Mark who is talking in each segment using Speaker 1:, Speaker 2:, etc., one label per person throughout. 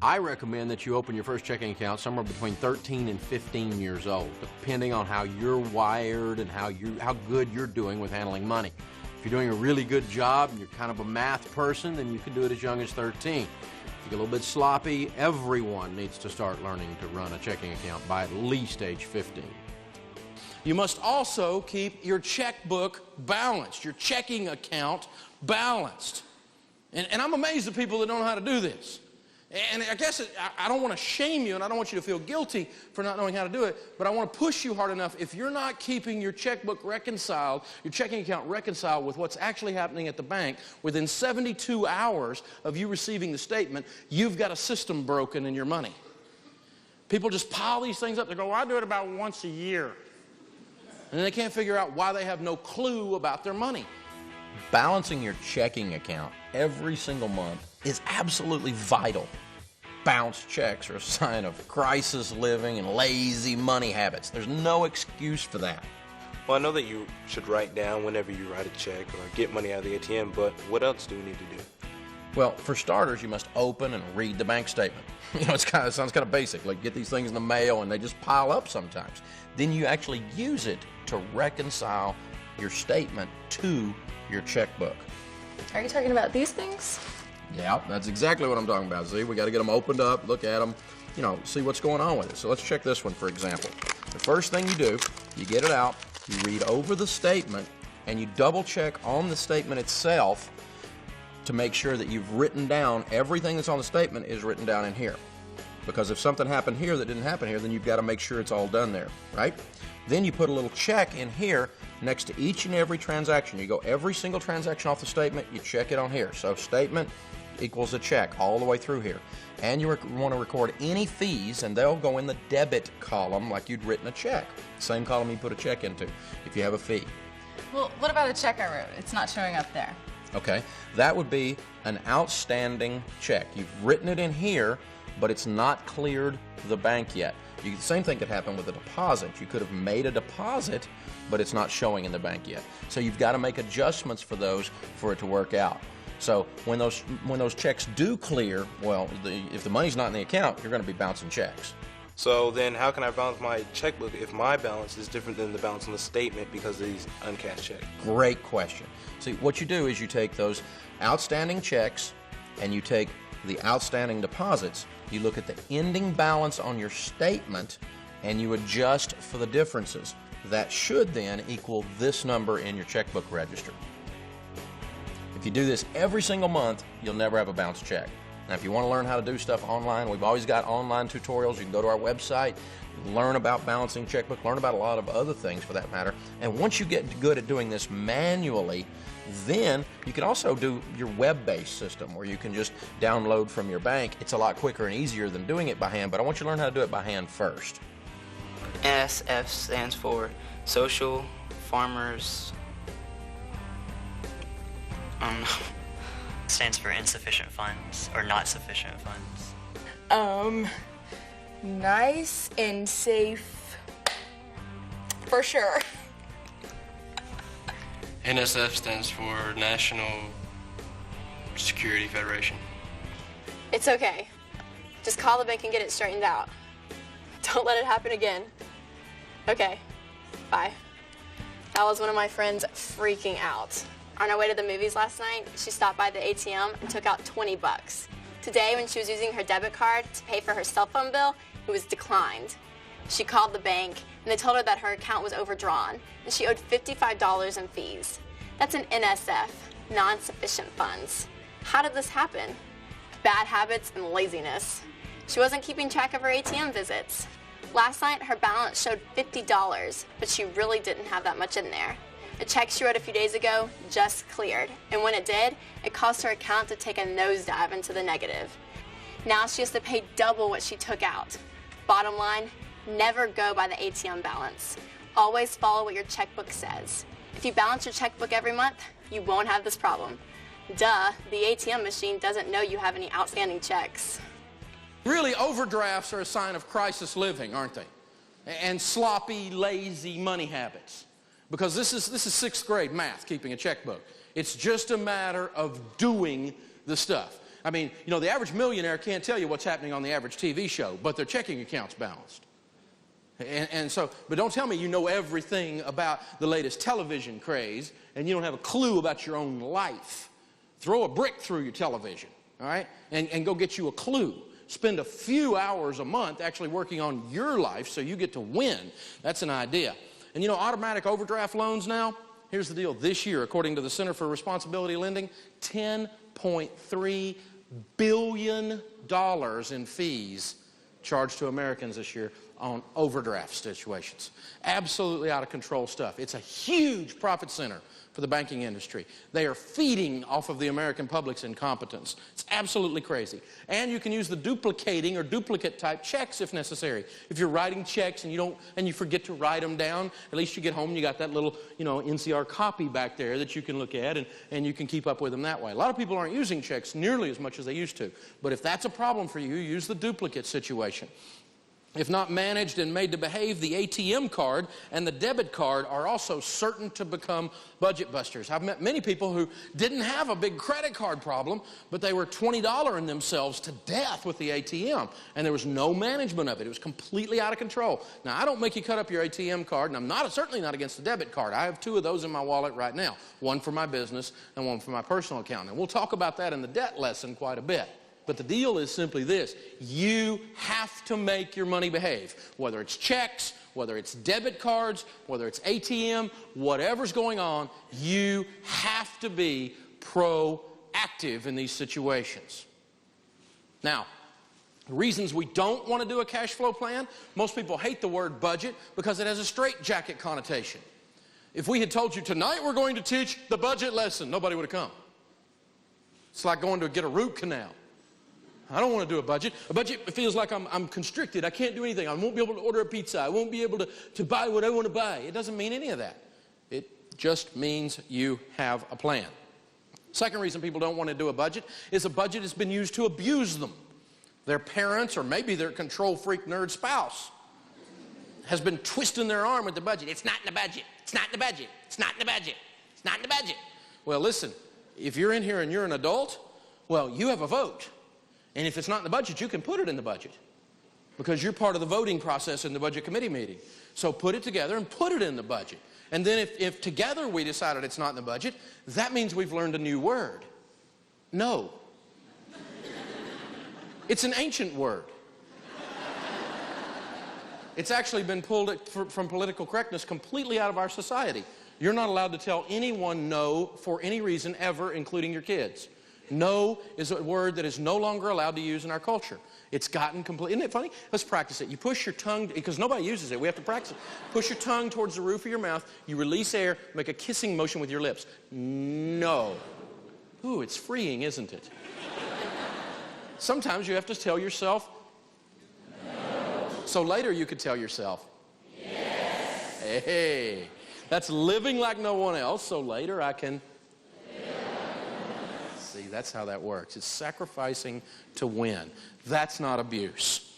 Speaker 1: I recommend that you open your first checking account somewhere between 13 and 15 years old, depending on how you're wired and how good you're doing with handling money. If you're doing a really good job and you're kind of a math person, then you can do it as young as 13. If you get a little bit sloppy, everyone needs to start learning to run a checking account by at least age 15.
Speaker 2: You must also keep your checkbook balanced, your checking account balanced. And I'm amazed at people that don't know how to do this. And I guess I don't want to shame you, and I don't want you to feel guilty for not knowing how to do it, but I want to push you hard enough. If you're not keeping your checkbook reconciled, your checking account reconciled with what's actually happening at the bank, within 72 hours of you receiving the statement, you've got a system broken in your money. People just pile these things up. They go, well, I do it about once a year. And they can't figure out why they have no clue about their money.
Speaker 3: Balancing your checking account every single month is absolutely vital. Bounced checks are a sign of crisis living and lazy money habits. There's no excuse for that.
Speaker 4: Well, I know that you should write down whenever you write a check or get money out of the ATM, but what else do we need to do?
Speaker 3: Well, for starters, you must open and read the bank statement. You know, it sounds kind of basic, like get these things in the mail and they just pile up sometimes. Then you actually use it to reconcile your statement to your checkbook.
Speaker 5: Are you talking about these things?
Speaker 3: Yeah, that's exactly what I'm talking about. See, we got to get them opened up, look at them, you know, see what's going on with it. So let's check this one, for example. The first thing you do, you get it out, you read over the statement, and you double check on the statement itself to make sure that you've written down everything that's on the statement is written down in here. Because if something happened here that didn't happen here, then you've got to make sure it's all done there, right? Then you put a little check in here next to each and every transaction. You go every single transaction off the statement, you check it on here. So statement equals a check all the way through here. And you want to record any fees, and they'll go in the debit column like you'd written a check. Same column you put a check into if you have a fee.
Speaker 5: Well, what about a check I wrote? It's not showing up there.
Speaker 3: Okay, that would be an outstanding check. You've written it in here, but it's not cleared the bank yet. The same thing could happen with a deposit. You could have made a deposit, but it's not showing in the bank yet. So you've got to make adjustments for those for it to work out. So when those checks do clear, well, if the money's not in the account, you're going to be bouncing checks.
Speaker 4: So then how can I balance my checkbook if my balance is different than the balance on the statement because of these uncashed checks?
Speaker 3: Great question. See, what you do is you take those outstanding checks and you take the outstanding deposits, you look at the ending balance on your statement, and you adjust for the differences. That should then equal this number in your checkbook register. If you do this every single month, you'll never have a bounced check. Now, if you want to learn how to do stuff online, we've always got online tutorials. You can go to our website, learn about balancing checkbook, learn about a lot of other things for that matter. And once you get good at doing this manually, then you can also do your web-based system where you can just download from your bank. It's a lot quicker and easier than doing it by hand, but I want you to learn how to do it by hand first.
Speaker 6: NSF stands for Social Farmers.
Speaker 7: Stands for insufficient funds or not sufficient funds.
Speaker 5: Nice and safe. For sure.
Speaker 8: NSF stands for National Security Federation.
Speaker 9: It's okay. Just call the bank and get it straightened out. Don't let it happen again. Okay, bye. That was one of my friends freaking out. On our way to the movies last night, she stopped by the ATM and took out 20 bucks. Today, when she was using her debit card to pay for her cell phone bill, it was declined. She called the bank, and they told her that her account was overdrawn, and she owed $55 in fees. That's an NSF, non-sufficient funds. How did this happen? Bad habits and laziness. She wasn't keeping track of her ATM visits. Last night, her balance showed $50, but she really didn't have that much in there. A check she wrote a few days ago just cleared, and when it did, it caused her account to take a nosedive into the negative. Now she has to pay double what she took out. Bottom line, never go by the ATM balance. Always follow what your checkbook says. If you balance your checkbook every month, you won't have this problem. Duh, the ATM machine doesn't know you have any outstanding checks.
Speaker 2: Really, overdrafts are a sign of crisis living, aren't they? And sloppy, lazy money habits. Because this is 6th grade math, keeping a checkbook. It's just a matter of doing the stuff. I mean, you know, the average millionaire can't tell you what's happening on the average TV show, but their checking account's balanced. And so, but don't tell me you know everything about the latest television craze and you don't have a clue about your own life. Throw a brick through your television, all right, and go get you a clue. Spend a few hours a month actually working on your life so you get to win. That's an idea. And you know, automatic overdraft loans now, here's the deal. This year, according to the Center for Responsibility Lending, $10.3 billion in fees charged to Americans this year on overdraft situations. Absolutely out of control stuff. It's a huge profit center for the banking industry. They are feeding off of the American public's incompetence. It's absolutely crazy. And you can use the duplicating or duplicate type checks if necessary. If you're writing checks and you forget to write them down, at least you get home and you got that little, you know, NCR copy back there that you can look at and you can keep up with them that way. A lot of people aren't using checks nearly as much as they used to. But if that's a problem for you, use the duplicate situation. If not managed and made to behave, the ATM card and the debit card are also certain to become budget busters. I've met many people who didn't have a big credit card problem, but they were $20-ing themselves to death with the ATM, and there was no management of it. It was completely out of control. Now, I don't make you cut up your ATM card, and I'm certainly not against the debit card. I have 2 of those in my wallet right now, one for my business and one for my personal account. And we'll talk about that in the debt lesson quite a bit. But the deal is simply this. You have to make your money behave. Whether it's checks, whether it's debit cards, whether it's ATM, whatever's going on, you have to be proactive in these situations. Now, the reasons we don't want to do a cash flow plan, most people hate the word budget because it has a straitjacket connotation. If we had told you tonight we're going to teach the budget lesson, nobody would have come. It's like going to get a root canal. I don't want to do a budget. A budget feels like I'm constricted. I can't do anything. I won't be able to order a pizza. I won't be able to buy what I want to buy. It doesn't mean any of that. It just means you have a plan. Second reason people don't want to do a budget is a budget has been used to abuse them. Their parents or maybe their control freak nerd spouse has been twisting their arm with the budget. It's not in the budget. It's not in the budget. It's not in the budget. It's not in the budget. Well, listen, if you're in here and you're an adult, well, you have a vote. And if it's not in the budget, you can put it in the budget because you're part of the voting process in the budget committee meeting. So put it together and put it in the budget. And then if together we decided it's not in the budget, that means we've learned a new word. No. It's an ancient word. It's actually been pulled from political correctness completely out of our society. You're not allowed to tell anyone no for any reason ever, including your kids. No is a word that is no longer allowed to use in our culture. It's gotten complete. Isn't it funny? Let's practice it. You push your tongue, because nobody uses it. We have to practice it. Push your tongue towards the roof of your mouth. You release air. Make a kissing motion with your lips. No. Ooh, it's freeing, isn't it? Sometimes you have to tell yourself no. So later you could tell yourself yes. Hey, that's living like no one else. So later I can. See, that's how that works. It's sacrificing to win. That's not abuse.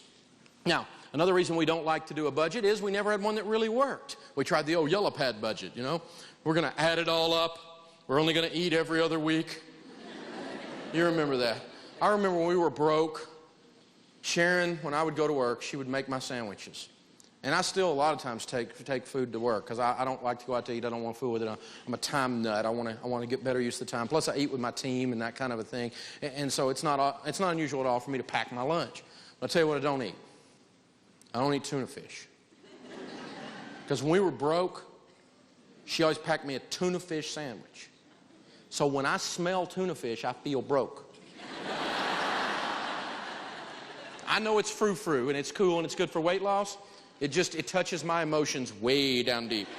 Speaker 2: Now, another reason we don't like to do a budget is we never had one that really worked. We tried the old yellow pad budget, you know. We're going to add it all up. We're only going to eat every other week. You remember that. I remember when we were broke, Sharon, when I would go to work, she would make my sandwiches. And I still a lot of times take food to work because I don't like to go out to eat. I don't want to fool with it. I'm a time nut. I want to get better use of the time. Plus I eat with my team and that kind of a thing. And so it's not unusual at all for me to pack my lunch. But I'll tell you what I don't eat. I don't eat tuna fish. Because when we were broke, she always packed me a tuna fish sandwich. So when I smell tuna fish, I feel broke. I know it's frou-frou and it's cool and it's good for weight loss. It touches my emotions way down deep.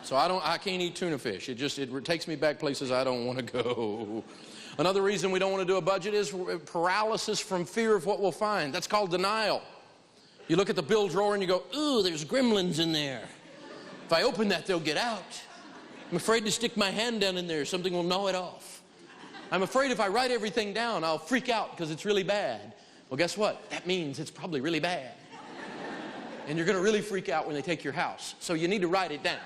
Speaker 2: So I can't eat tuna fish. It takes me back places I don't want to go. Another reason we don't want to do a budget is paralysis from fear of what we'll find. That's called denial. You look at the bill drawer and you go, ooh, there's gremlins in there. If I open that, they'll get out. I'm afraid to stick my hand down in there. Something will gnaw it off. I'm afraid if I write everything down, I'll freak out because it's really bad. Well, guess what? That means it's probably really bad. And you're going to really freak out when they take your house. So you need to write it down,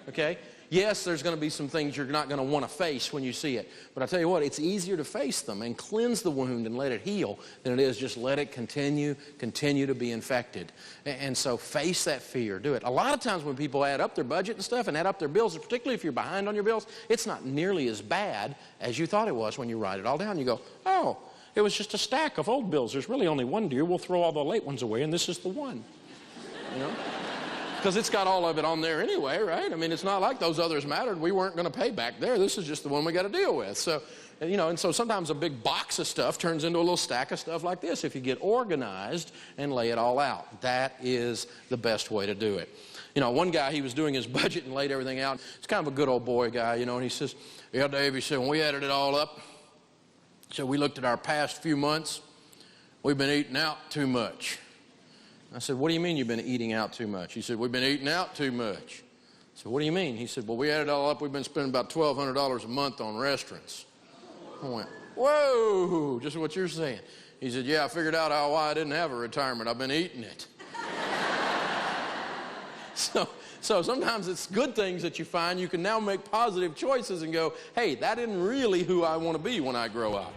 Speaker 2: okay? Yes, there's going to be some things you're not going to want to face when you see it. But I tell you what, it's easier to face them and cleanse the wound and let it heal than it is just let it continue to be infected. And so face that fear, do it. A lot of times when people add up their budget and stuff and add up their bills, particularly if you're behind on your bills, it's not nearly as bad as you thought it was when you write it all down. You go, oh, it was just a stack of old bills. There's really only one due. We'll throw all the late ones away, and this is the one. You know? Because it's got all of it on there anyway, right? I mean, it's not like those others mattered. We weren't going to pay back there. This is just the one we got to deal with. So, you know, and so sometimes a big box of stuff turns into a little stack of stuff like this if you get organized and lay it all out. That is the best way to do it. You know, one guy, he was doing his budget and laid everything out. He's kind of a good old boy guy, you know, and he says, yeah, Dave, he said, when we added it all up, so we looked at our past few months, we've been eating out too much. I said, what do you mean you've been eating out too much? He said, we've been eating out too much. I said, what do you mean? He said, well, we added it all up, we've been spending about $1,200 a month on restaurants. I went, whoa, just what you're saying. He said, yeah, I figured out why I didn't have a retirement. I've been eating it. So sometimes it's good things that you find. You can now make positive choices and go, hey, that isn't really who I want to be when I grow up.